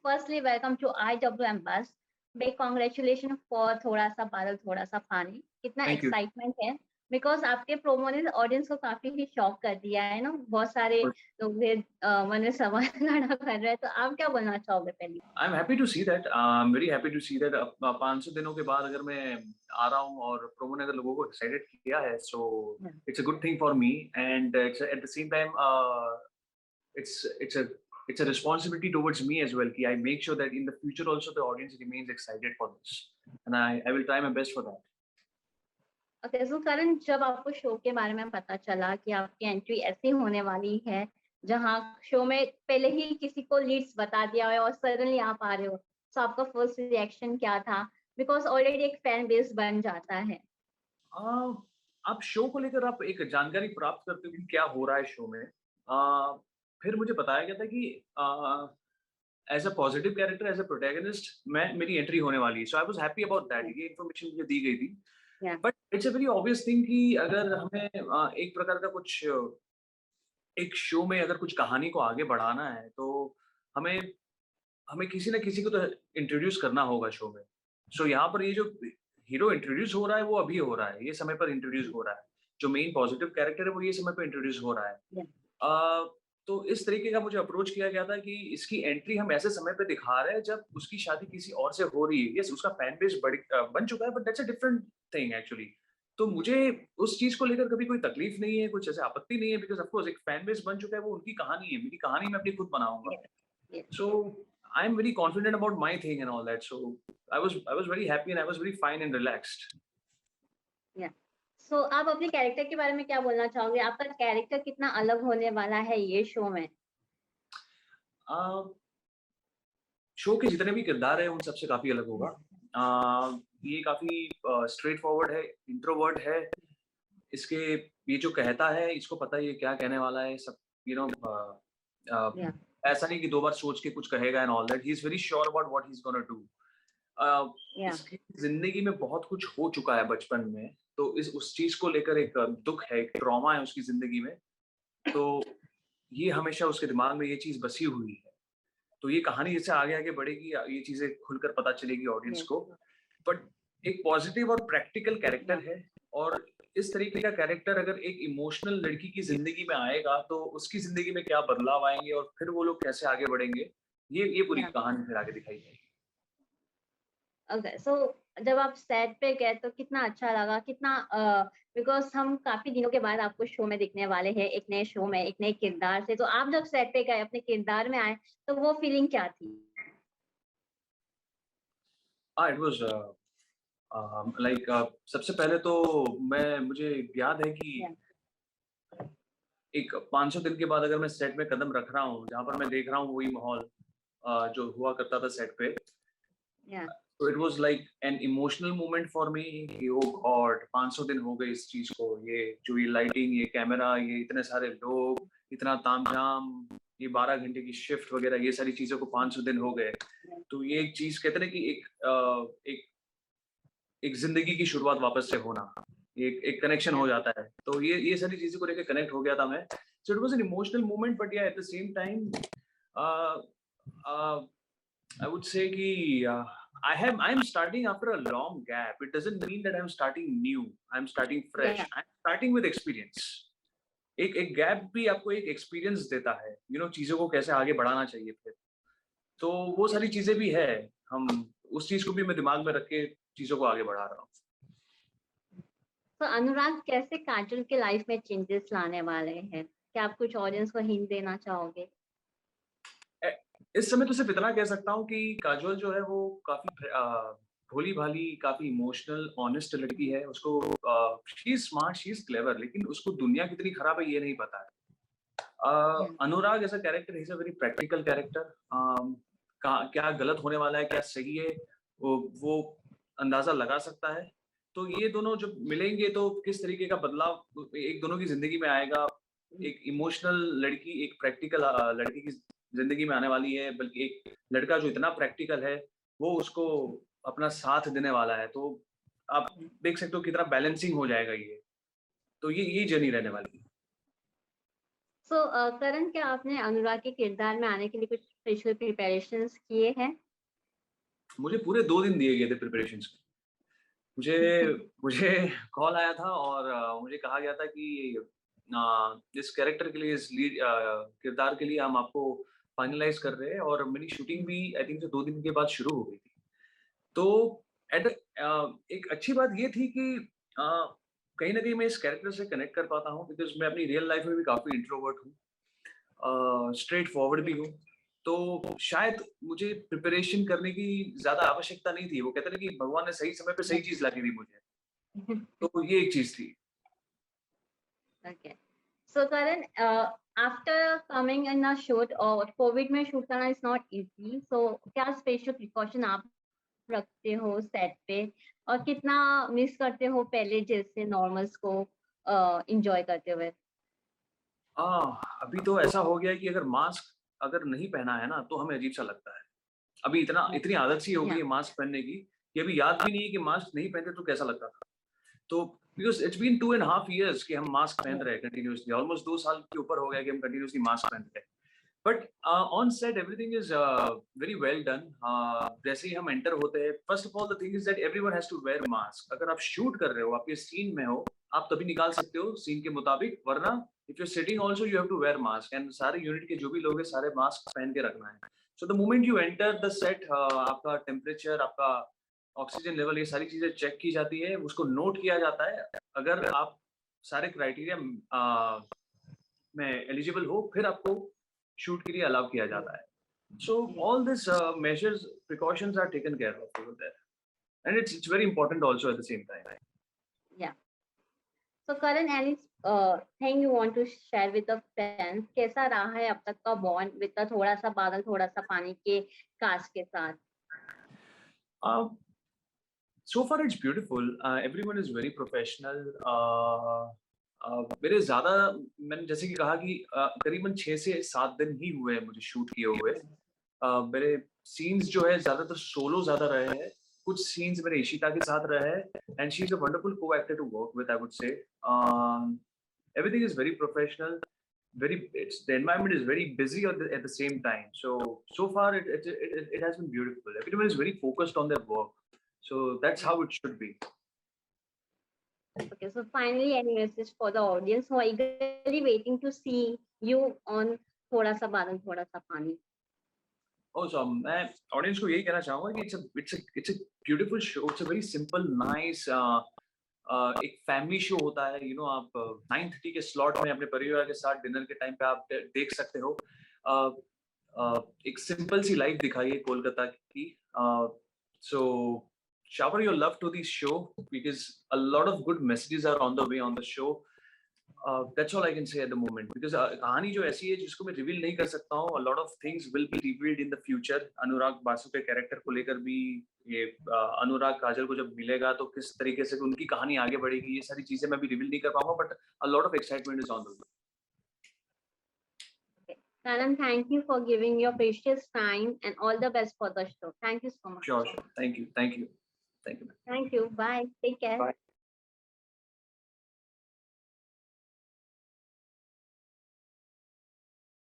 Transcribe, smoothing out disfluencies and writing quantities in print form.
Firstly welcome to IWM बस। Big congratulation for थोड़ा सा बादल थोड़ा सा पानी। कितना थैंक यू। एक्साइटमेंट है, बिकॉज आपके प्रोमो ने ऑडियंस को काफी ही शॉक कर दिया है ना। बहुत सारे लोग मन में सवाल खड़ा कर रहे हैं, तो आप क्या बोलना चाहोगे पहले? I am happy to see that, I am very happy to see that 500 दिनों के बाद अगर मैं आ रहा हूँ और प्रोमो ने अगर लोगों को एक्साइटेड किया है, so it's a good thing for me and it's eight the same time it's a responsibility towards me as well कि I make sure that in the future also the audience remains excited for this and I will try my best for that. Okay, so Karan, जब आपको show के बारे में पता चला कि आपकी एंट्री ऐसी होने वाली है जहां शो में पहले ही किसी को लीड्स बता दिया है और सडनली आप आ रहे हो, तो आपका फर्स्ट रिएक्शन क्या था? बिकॉज ऑलरेडी एक फैन बेस बन जाता है। आप शो को लेकर आप एक जानकारी प्राप्त करते हो कि क्या हो रहा है शो में। फिर मुझे बताया गया था कि as a positive character, as a protagonist मैं मेरी एंट्री होने वाली है, so I was happy about that. ये इन्फॉर्मेशन मुझे दी गई थी, but it's a very obvious thing कि अगर हमें एक प्रकार का कुछ एक शो में अगर कुछ कहानी को आगे बढ़ाना है तो हमें हमें किसी ना किसी को तो इंट्रोड्यूस करना होगा शो में। सो यहाँ पर ये जो हीरो इंट्रोड्यूस हो रहा है वो अभी हो रहा है, ये समय पर इंट्रोड्यूस हो रहा है। जो मेन पॉजिटिव कैरेक्टर है वो ये समय पर इंट्रोड्यूस हो रहा है। तो इस तरीके का मुझे अप्रोच किया गया था कि इसकी एंट्री हम ऐसे समय पे दिखा रहे हैं जब उसकी शादी किसी और से हो रही है। यस, उसका फैन बेस बन चुका है, but that's a different thing actually. तो मुझे उस चीज को लेकर कभी कोई तकलीफ नहीं है, कुछ ऐसे आपत्ति नहीं है, बिकॉज ऑफ कोर्स एक फैन बेस बन चुका है, वो उनकी कहानी है, मेरी कहानी मैं अपनी खुद बनाऊंगा। So I'm very confident about my thing and all that. So I was very happy and I was very fine and relaxed. सो आप अपने कैरेक्टर के बारे में क्या बोलना चाहोगे? आपका कैरेक्टर कितना अलग होने वाला है ये शो में? शो के जितने भी किरदार हैं उन सबसे काफी अलग होगा। ये काफी स्ट्रेट फॉरवर्ड है, इंट्रोवर्ट है। इसके ये जो कहता है इसको पता है ये क्या कहने वाला है, सब ऐसा नहीं कि दो बार सोच के कुछ कहेगा and all that. He is very sure about what he is gonna do. इसकी जिंदगी में बहुत कुछ हो चुका है बचपन में, तो उस चीज को लेकर एक दुख है, एक ट्रॉमा है उसकी जिंदगी में। तो ये हमेशा उसके दिमाग में ये चीज बसी हुई है। तो ये कहानी जैसे आगे आगे बढ़ेगी, ये चीजें खुलकर पता चलेगी ऑडियंस को। बट एक पॉजिटिव और प्रैक्टिकल कैरेक्टर है, और इस तरीके का कैरेक्टर अगर एक इमोशनल लड़की की जिंदगी में आएगा तो उसकी जिंदगी में क्या बदलाव आएंगे और फिर वो लोग कैसे आगे बढ़ेंगे, ये पूरी कहानी फिर आगे दिखाई जाएगी। ओके, सो जब आप सेट पे गए तो कितना अच्छा लगा? कितना बिकॉज हम काफी दिनों के बाद आपको शो में दिखने वाले हैं, एक नए शो में, एक नए किरदार से। तो आप जब सेट पे गए, अपने किरदार में आए, तो वो फीलिंग क्या थी? इट वाज लाइक सबसे पहले तो मुझे याद है कि एक 500 दिन के बाद अगर मैं सेट में कदम रख रहा हूँ, जहाँ पर मैं देख रहा हूँ वही माहौल जो हुआ करता था सेट पे। So it was like an emotional moment for me कि oh God, 500 दिन हो गए इस चीज को, ये जो ये लाइटिंग, ये कैमरा, ये इतने सारे लोग, इतना तामझाम, ये 12 घंटे की शिफ्ट वगैरह, ये सारी चीजों को 500 दिन हो गए। तो ये एक चीज कहते हैं कि एक जिंदगी की शुरुआत वापस से होना, एक कनेक्शन हो जाता है। तो ये सारी चीजों को लेकर कनेक्ट हो गया था मैं। So it was an emotional moment, but yeah at the same time I would say कि I'm starting after a long gap. It doesn't mean that I'm starting new. I'm starting fresh. I'm starting with experience. एक gap भी आपको एक experience देता है, चीजों को कैसे आगे बढ़ाना चाहिए फिर। तो वो सारी चीजें भी है, हम उस चीज को भी मैं दिमाग में रख के चीजों को आगे बढ़ा रहा हूँ। तो अनुराग कैसे काजल के लाइफ में चेंजेस लाने वाले हैं? क्या आप कुछ ऑडियंस को हिंट देना चाहोगे? इस समय तो सिर्फ इतना कह सकता हूँ कि काजोल जो है वो काफी भोली भाली, काफी इमोशनल, ऑनेस्ट लड़की है। उसको she is smart, she is clever, लेकिन उसको दुनिया कितनी खराब है ये नहीं पता है। Anurag as a character is a very practical character. क्या गलत होने वाला है, क्या सही है, वो अंदाजा लगा सकता है। तो ये दोनों जब मिलेंगे तो किस तरीके का बदलाव एक दोनों की जिंदगी में आएगा। एक इमोशनल लड़की एक प्रैक्टिकल लड़की की जिंदगी में आने वाली है, बल्कि एक लड़का जो इतना प्रैक्टिकल है वो उसको अपना साथ देने वाला है। तो आप देख सकते हो कितना बैलेंसिंग हो जाएगा ये। तो ये जर्नी रहने वाली है। सो करण, क्या आपने अनुराग के किरदार में आने के लिए कुछ स्पेशल प्रिपरेशंस किए हैं? मुझे पूरे 2 दिन दिए गए थे प्रिपरेशंस के। मुझे मुझे कॉल आया था और मुझे कहा गया था कि इस कैरेक्टर के लिए, इस लीड किरदार के लिए हम आपको फाइनलाइज़ कर रहे हैं, और मेरी शूटिंग भी आई थिंक से 2 दिन के बाद शुरू हो गई थी। तो एक अच्छी बात ये थी कि अ, कहीं न कहीं मैं इस कैरेक्टर से कनेक्ट कर पाता हूँ, बिकॉज़ मैं अपनी रियल लाइफ़ में भी काफ़ी इंट्रोवर्ट हूँ, स्ट्रेट फॉरवर्ड भी हूँ। तो शायद मुझे प्रिपरेशन करने की ज़्यादा आवश्यकता नहीं थी। वो कहते हैं ना कि भगवान ने सही समय पे सही चीज़ ला के दी मुझे। तो ये एक चीज़ थी। Okay. So Karan, after coming in a shoot, और कोविड में शूट करना इज नॉट इजी, सो क्या स्पेशल प्रिकॉशन आप रखते हो सेट पे, और कितना मिस करते हो पहले जैसे नॉर्मल्स को एंजॉय करते हुए? अभी तो ऐसा हो गया है कि अगर मास्क अगर नहीं पहना है ना, तो हमें अजीब-सा लगता है। अभी इतनी आदत सी हो गई या है मास्क पहनने की, कि अभी याद भी नहीं है कि मास्क नहीं पहनते तो कैसा लगता था। तो because it's been 2 and half years कि हम मास्क पहन रहे हैं कंटीन्यूअसली, ऑलमोस्ट 2 साल के ऊपर हो गया कि हम कंटीन्यूअसली मास्क पहन रहे हैं। But on set everything is very well done. जैसे ही हम एंटर होते हैं, first of all the thing is that everyone has to wear mask. अगर आप शूट कर रहे हो, आप ये सीन में हो, आप तभी निकाल सकते हो सीन के मुताबिक, वरना if you sitting also you have to wear mask, and सारे यूनिट के जो भी लोग हैं सारे मास्क पहन के रखना है। So the moment you enter the set, आपका टेम्परेचर, आपका ऑक्सीजन लेवल, ये सारी चीजें चेक की जाती है, उसको नोट किया जाता है। अगर आप सारे क्राइटेरिया में एलिजिबल हो, फिर आपको शूट के लिए अलाउ किया जाता है। So all this measures, precautions are taken care of over there, and it's very important also at the same time. Yeah so Karan, anything you want to share with the fans? कैसा रहा है अब तक का bond with the थोड़ा सा बादल थोड़ा सा पानी के कास्ट के साथ? Uh, so far it's beautiful. Everyone is very professional. मेरे ज़्यादा, मैंने जैसे कि कहा कि करीबन 6 से 7 दिन ही हुए हैं मुझे शूट किए हुए। मेरे सीन्स जो है ज़्यादातर सोलो ज़्यादा रहे हैं। कुछ सीन्स मेरे इशिता के साथ रहे हैं, and she is a wonderful co-actor to work with, I would say. Everything is very professional, the environment is very busy at the same time. So far it has been beautiful. Everyone is very focused on their work. So that's how it should be. Okay, so finally, any message for the audience who are eagerly waiting to see you on थोड़ा सा बादल थोड़ा सा पानी? Also, मैं audience को यही कहना चाहूँगा कि it's a beautiful show. It's a very simple, nice, एक फैमिली शो होता है। आप 9:30 के स्लॉट में अपने परिवार के साथ डिनर के टाइम पे आप देख सकते हो। एक सिंपल सी लाइफ दिखाई है कोलकाता की। सो shower your love to this show, because a lot of good messages are on the way on the show. That's all I can say at the moment, because कहानी जो ऐसी है जिसको मैं रिवील नहीं कर सकता हूँ। A lot of things will be revealed in the future. अनुराग बासु के कैरेक्टर को लेकर भी, ये अनुराग काजल को जब मिलेगा तो किस तरीके से उनकी कहानी आगे बढ़ेगी, ये सारी चीजें मैं भी रिवील नहीं कर पाऊंगा, but a lot of excitement is on the way. Okay. Karan, thank you for giving your precious time and all the best for the show. Thank you so much. Sure. Thank you. Thank you. Thank you. Thank you. Bye. Take care. Bye.